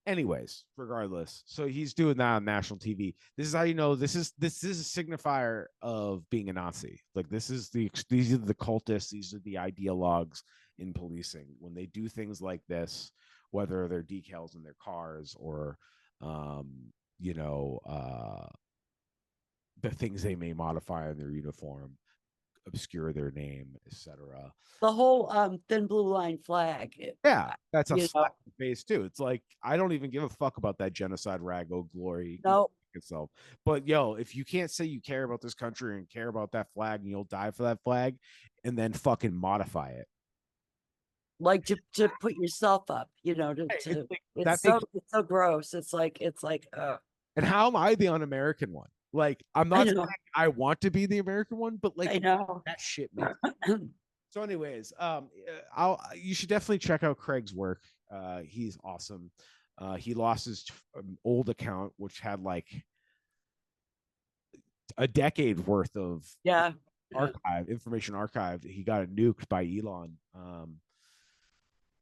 A: anyways, regardless, so he's doing that on national TV. This is how you know this is a signifier of being a Nazi. Like, these are the cultists, these are the ideologues in policing when they do things like this, whether they're decals in their cars or um you know the things they may modify in their uniform, obscure their name, etc.
B: The whole thin blue line flag.
A: Yeah, that's a
B: You know,
A: slap in the face too. It's like I don't even give a fuck about that genocide rag, oh glory
B: no,
A: itself. But yo, if you can't say you care about this country and care about that flag and you'll die for that flag, and then fucking modify it,
B: like to put yourself up,
A: it's like,
B: it's
A: that makes.
B: so gross. It's like
A: And how am I the un-American one? Like, I'm
B: I
A: not saying
B: know.
A: I want to be the American one, but like
B: I know.
A: that shit makes. So, anyways, I'll you should definitely check out Craig's work. He's awesome. He lost his old account, which had like a decade worth of
B: Yeah. Yeah.
A: information archived. He got it nuked by Elon.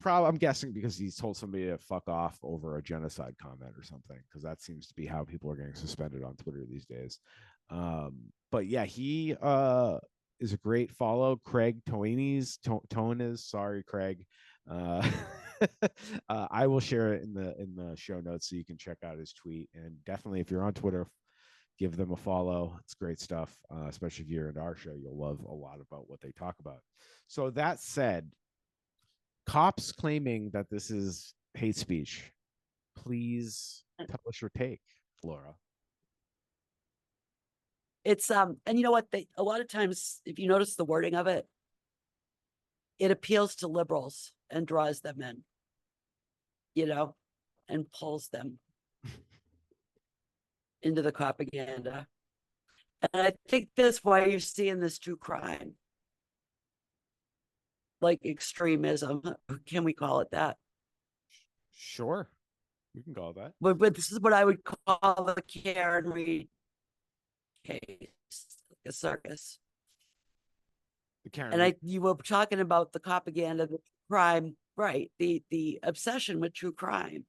A: Probably, I'm guessing because he's told somebody to fuck off over a genocide comment or something, because that seems to be how people are getting suspended on Twitter these days. But yeah, he is a great follow. Craig Toanes, sorry, Craig. Uh, I will share it in the show notes so you can check out his tweet. And definitely, if you're on Twitter, give them a follow. It's great stuff, especially if you're into our show. You'll love a lot about what they talk about. So that said, cops claiming that this is hate speech. Please tell us your take, Flora.
B: It's and you know what, they a lot of times, if you notice the wording of it, it appeals to liberals and draws them in, and pulls them into the propaganda. And I think that's why you're seeing this true crime, like extremism. Can we call it that?
A: Sure, we can call it that.
B: But this is what I would call the Karen Reed case, a circus.
A: The Karen
B: And
A: Reed.
B: you were talking about the propaganda, the crime, right? The obsession with true crime.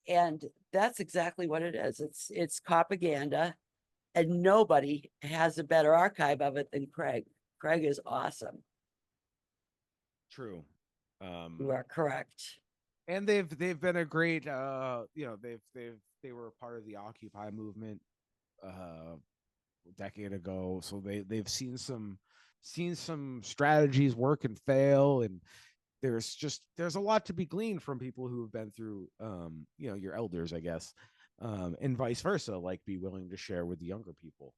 B: And that's exactly what it is. It's propaganda, and nobody has a better archive of it than Craig. Craig is awesome.
A: True.
B: You are correct.
A: And they've been a great they were part of the Occupy movement a decade ago, so they've seen some strategies work and fail, and there's a lot to be gleaned from people who have been through your elders, I guess, and vice versa. Like, be willing to share with the younger people.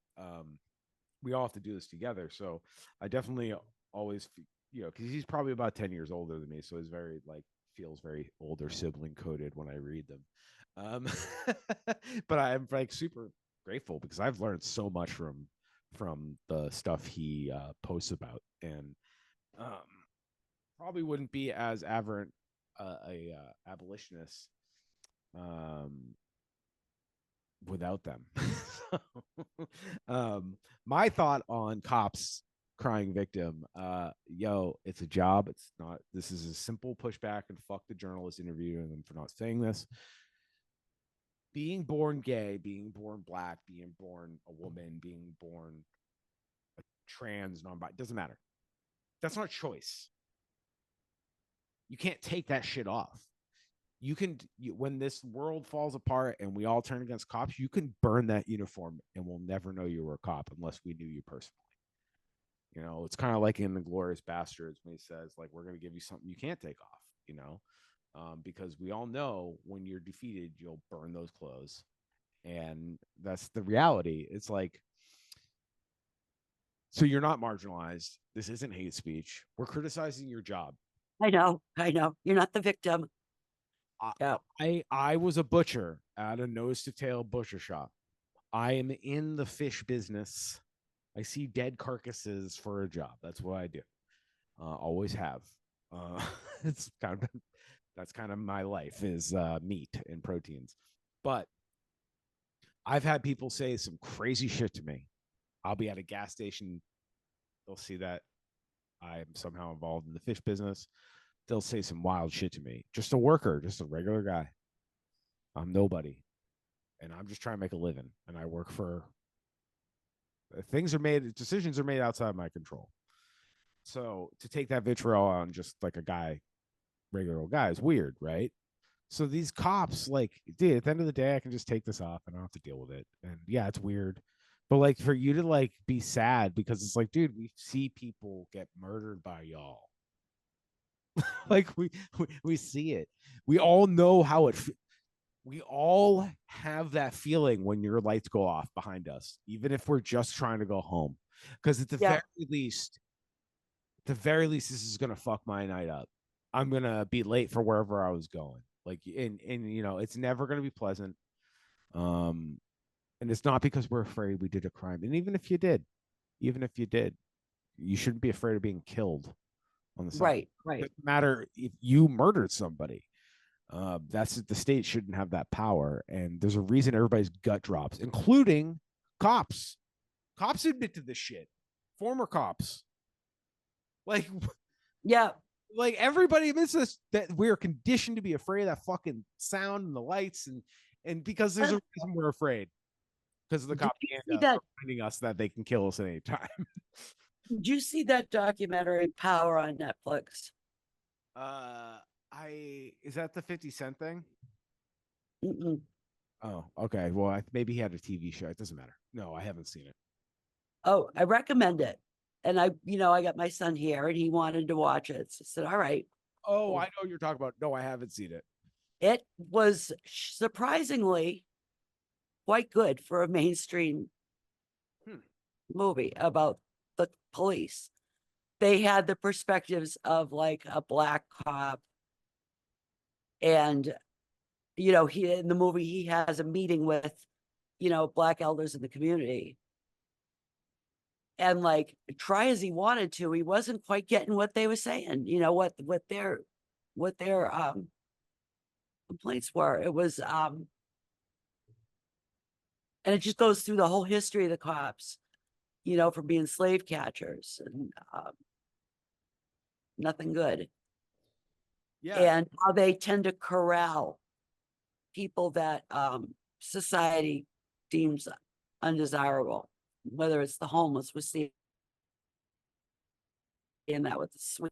A: We all have to do this together. So I definitely always, because he's probably about 10 years older than me, so he's very like feels very older sibling coded when I read them. Um, but I'm like super grateful because I've learned so much from the stuff he posts about, and um, probably wouldn't be as aberrant a abolitionist without them. My thought on cops crying victim, it's a job. It's not, this is a simple pushback and fuck the journalist interviewing them for not saying this. Being born gay, being born black, being born a woman, being born a trans, non-binary, doesn't matter. That's not choice. You can't take that shit off. When this world falls apart and we all turn against cops, you can burn that uniform and we'll never know you were a cop unless we knew you personally. It's kind of like in the Glorious Bastards when he says, like, we're going to give you something you can't take off, because we all know when you're defeated, you'll burn those clothes. And that's the reality. It's like, so you're not marginalized. This isn't hate speech. We're criticizing your job.
B: I know. You're not the victim. Yeah.
A: I was a butcher at a nose to tail butcher shop. I am in the fish business. I see dead carcasses for a job. That's what I do. Always have. It's kind of that's kind of my life is meat and proteins. But I've had people say some crazy shit to me. I'll be at a gas station. They'll see that I'm somehow involved in the fish business. They'll say some wild shit to me. Just a worker, just a regular guy. I'm nobody. And I'm just trying to make a living. And I work for decisions are made outside my control. So to take that vitriol on just like a guy, regular old guy, is weird, right? So these cops, like, dude, at the end of the day, I can just take this off and I don't have to deal with it. And yeah, it's weird. But like for you to like be sad because it's like, dude, we see people get murdered by y'all. Like we see it. We all know how we all have that feeling when your lights go off behind us, even if we're just trying to go home. Because at the
B: Yeah.
A: very least, this is gonna fuck my night up. I'm gonna be late for wherever I was going. Like, and you know, it's never gonna be pleasant. And it's not because we're afraid we did a crime. And even if you did, you shouldn't be afraid of being killed on the side.
B: Right.
A: It doesn't matter if you murdered somebody. That's the state shouldn't have that power. And there's a reason everybody's gut drops, including cops. Cops admit to this shit. Former cops. Like,
B: Yeah.
A: like everybody admits this, that we're conditioned to be afraid of that fucking sound and the lights, and because there's a reason we're afraid. Because of the propaganda reminding us that they can kill us at any time.
B: Did you see that documentary Power on Netflix?
A: Is that the 50 Cent thing?
B: Mm-mm.
A: Oh, okay. Well, maybe he had a TV show. It doesn't matter. No, I haven't seen it.
B: Oh, I recommend it. And I got my son here and he wanted to watch it. So I said, all right.
A: Oh, I know what you're talking about. No, I haven't seen it.
B: It was surprisingly quite good for a mainstream movie about the police. They had the perspectives of like a black cop. And, he in the movie, he has a meeting with, black elders in the community. And like try as he wanted to, he wasn't quite getting what they were saying, what their complaints were. It was and it just goes through the whole history of the cops, from being slave catchers and nothing good.
A: Yeah.
B: And how they tend to corral people that society deems undesirable, whether it's the homeless. We're seeing that with the swing,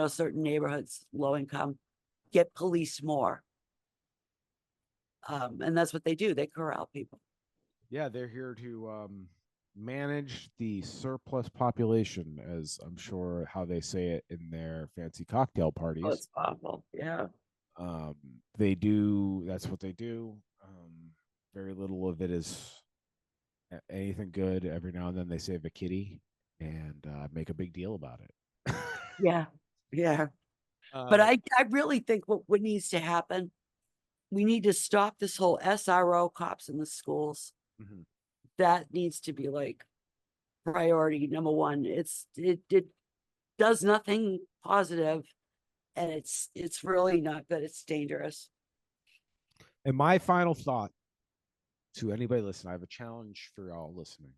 B: certain neighborhoods, low income, get policed more. And that's what they do. They corral people.
A: Yeah, they're here to manage the surplus population, as I'm sure how they say it in their fancy cocktail parties.
B: Oh, it's awful. Yeah.
A: They do. That's what they do. Very little of it is anything good. Every now and then they save a kitty and make a big deal about it.
B: Yeah. Yeah. But I really think what needs to happen, we need to stop this whole SRO cops in the schools.
A: Mm-hmm.
B: That needs to be like priority number one. It does nothing positive, and it's really not good. It's dangerous.
A: And my final thought to anybody listening, I have a challenge for y'all listening.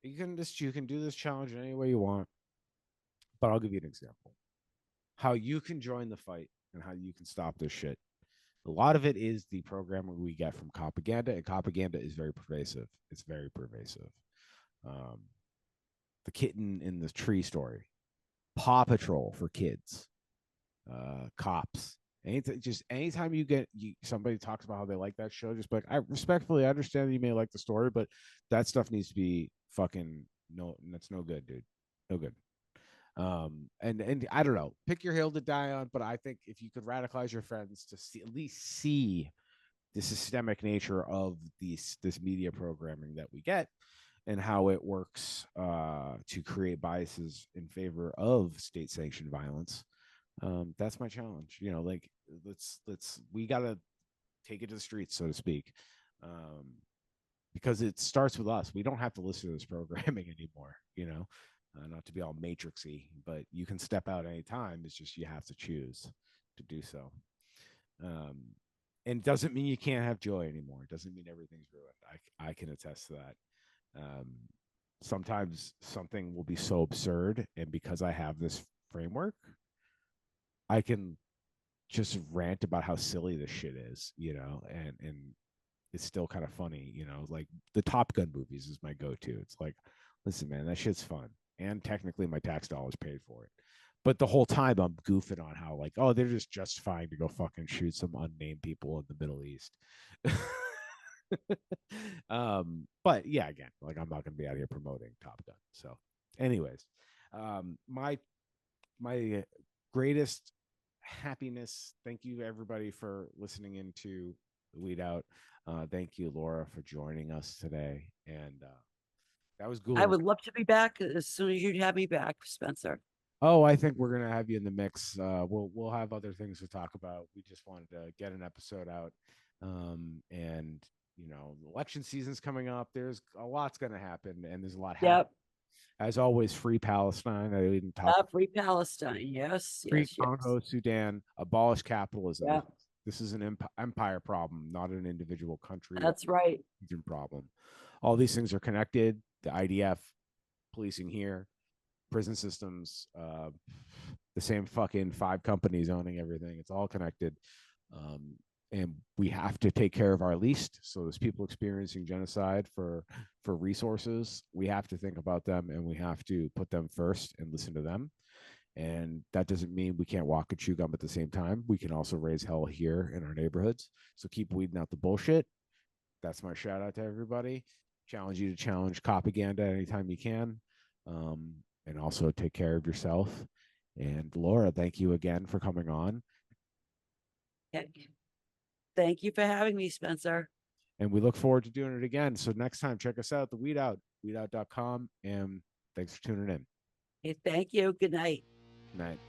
A: You can do this challenge in any way you want, but I'll give you an example. How you can join the fight and how you can stop this shit. A lot of it is the programming we get from propaganda, and propaganda is very pervasive. It's very pervasive. The kitten in the tree story, Paw Patrol for kids, cops. Anytime somebody talks about how they like that show, just be like, I respectfully understand that you may like the story, but that stuff needs to be fucking no. That's no good, dude. No good. And I don't know, pick your hill to die on, but I think if you could radicalize your friends to at least see the systemic nature of this media programming that we get and how it works to create biases in favor of state sanctioned violence. That's my challenge. Like we gotta take it to the streets, so to speak. Because it starts with us. We don't have to listen to this programming anymore, not to be all matrixy, but you can step out anytime. It's just you have to choose to do so. And it doesn't mean you can't have joy anymore. It doesn't mean everything's ruined. I can attest to that. Sometimes something will be so absurd, and because I have this framework, I can just rant about how silly this shit is, and it's still kind of funny, like the Top Gun movies is my go-to. It's like, listen, man, that shit's fun. And technically my tax dollars paid for it. But the whole time I'm goofing on how like, oh, they're just justifying to go fucking shoot some unnamed people in the Middle East. But yeah, again, like I'm not gonna be out here promoting Top Gun. So anyways, my greatest happiness. Thank you everybody for listening into the Weed Out. Thank you, Laura, for joining us today. And that was
B: I
A: cool.
B: would love to be back as soon as you'd have me back, Spencer.
A: Oh, I think we're gonna have you in the mix. We'll have other things to talk about. We just wanted to get an episode out, and election season's coming up. There's a lot's gonna happen, and there's a lot happening.
B: Yep.
A: As always, free Palestine. I didn't talk.
B: Free Palestine. Yes,
A: Free
B: yes, yes.
A: Congo, Sudan, abolish capitalism.
B: Yeah,
A: This is an empire problem, not an individual country or
B: that's right.
A: region problem. All these things are connected. The IDF, policing here, prison systems, the same fucking 5 companies owning everything. It's all connected. And we have to take care of our least. So there's people experiencing genocide for resources. We have to think about them, and we have to put them first and listen to them. And that doesn't mean we can't walk and chew gum at the same time. We can also raise hell here in our neighborhoods. So keep weeding out the bullshit. That's my shout out to everybody. Challenge you to challenge propaganda anytime you can. And also take care of yourself. And Laura, thank you again for coming on.
B: Thank you for having me, Spencer.
A: And we look forward to doing it again. So next time, check us out, the Weed Out, weedout.com. And thanks for tuning in.
B: Hey, thank you. Good night.
A: Night.